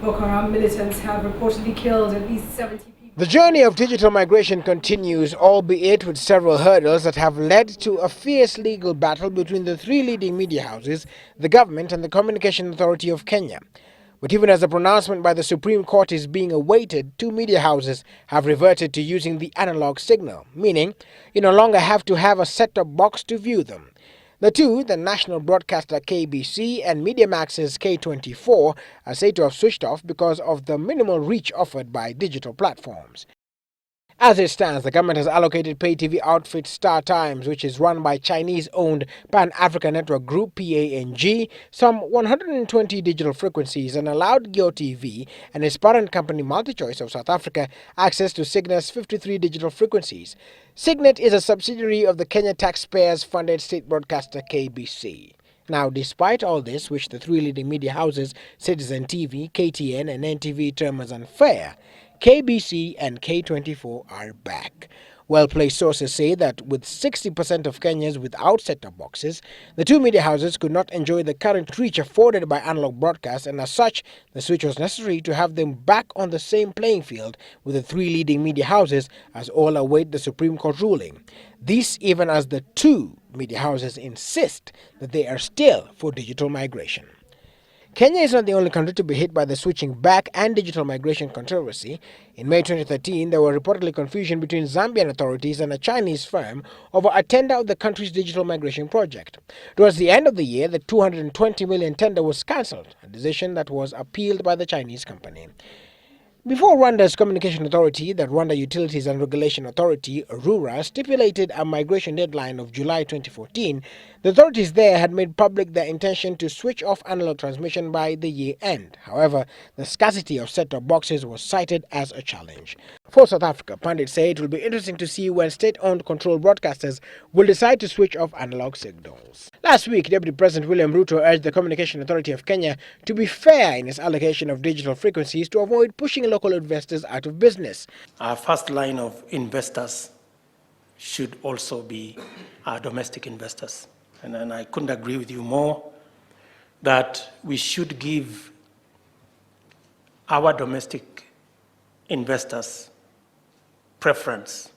Boko Haram militants have reportedly killed at least 70 people. The journey of digital migration continues, albeit with several hurdles that have led to a fierce legal battle between the three leading media houses, the government and the Communication Authority of Kenya. But even as the pronouncement by the Supreme Court is being awaited, two media houses have reverted to using the analog signal, meaning you no longer have to have a set-top box to view them. The two, the national broadcaster KBC and Mediamax's K24, are said to have switched off because of the minimal reach offered by digital platforms. As it stands, the government has allocated pay TV outfit Star Times, which is run by Chinese-owned Pan-African Network Group (PANG), some 120 digital frequencies and allowed GeoTV and its parent company MultiChoice of South Africa access to Cygnet's 53 digital frequencies. Cygnet is a subsidiary of the Kenya taxpayers-funded state broadcaster KBC. Now, despite all this, which the three leading media houses, Citizen TV, KTN and NTV, term as unfair, KBC and K24 are back. Well-placed sources say that with 60% of Kenyans without set-top boxes, the two media houses could not enjoy the current reach afforded by analog broadcast, and as such, the switch was necessary to have them back on the same playing field with the three leading media houses as all await the Supreme Court ruling. This even as the two media houses insist that they are still for digital migration. Kenya is not the only country to be hit by the switching back and digital migration controversy. In May 2013, there were reportedly confusion between Zambian authorities and a Chinese firm over a tender of the country's digital migration project. Towards the end of the year, the 220 million tender was cancelled, a decision that was appealed by the Chinese company. Before Rwanda's Communication Authority, the Rwanda Utilities and Regulation Authority, RURA, stipulated a migration deadline of July 2014, the authorities there had made public their intention to switch off analog transmission by the year end. However, the scarcity of set-top boxes was cited as a challenge. For South Africa, pundits say it will be interesting to see when state-owned controlled broadcasters will decide to switch off analog signals. Last week, Deputy President William Ruto urged the Communication Authority of Kenya to be fair in its allocation of digital frequencies to avoid pushing local investors out of business. Our first line of investors should also be our domestic investors. And I couldn't agree with you more that we should give our domestic investors preference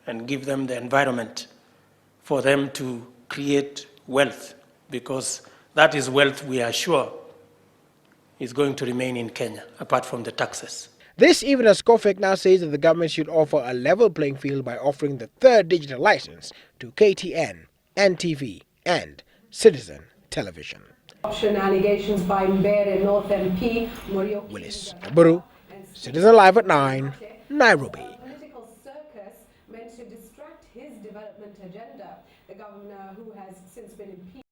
and give them the environment for them to create wealth, because that is wealth we are sure is going to remain in Kenya, apart from the taxes. This even as Kofek now says that the government should offer a level playing field by offering the third digital license to KTN, NTV and Citizen Television. Option allegations by Mbeere North MP Willis Raburu, Citizen Live at 9, Nairobi. Political circus meant to distract his development agenda. The governor, who has since been impeached